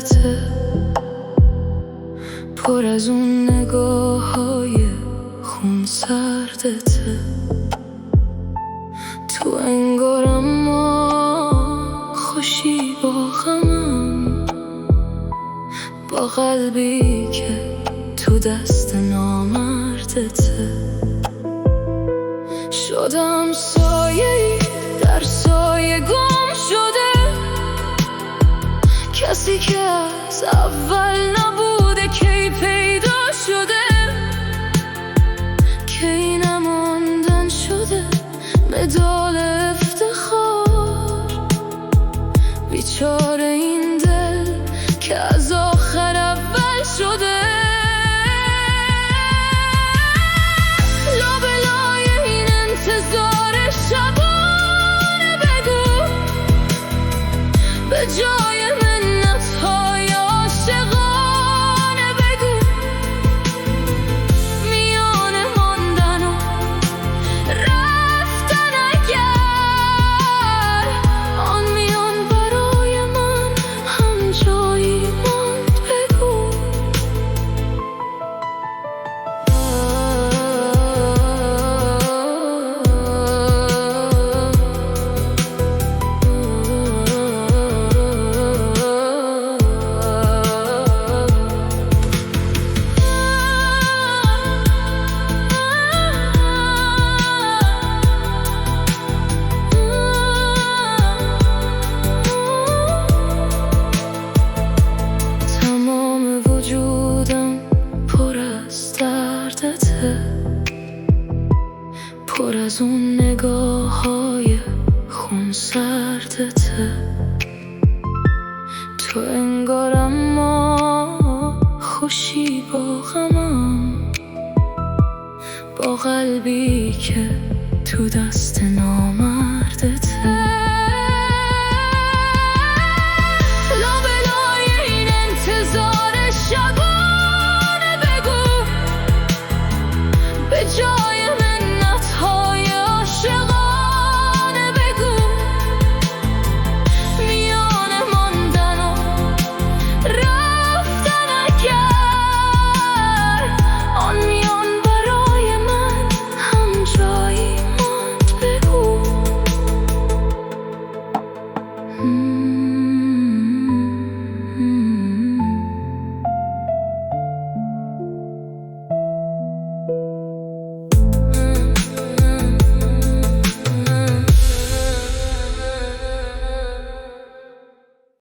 دردته، پر از اون نگاه‌های خون سردته. تو انگارم ما خوشی با غمم، با قلبی که تو دست نامردته. شدم سایه‌ای در سایه گم شده، کسی که از اول نبوده کی پیدا شده، کی نماندن شده مدال افتخار. بیچاره این دل که از آخر اول شده. لابلای این انتظار شبانه بگو، به جای منت‌های عاشقانه بگو، میان ماندن و رفتن اگر آن میان برای من هم جایی ماند بگو. تمام وجودم پر از دردته، پر از اون نگاه‌های خون سردته. تو انگارم ما خوشی با غمم، با قلبی که تو دست نامردته.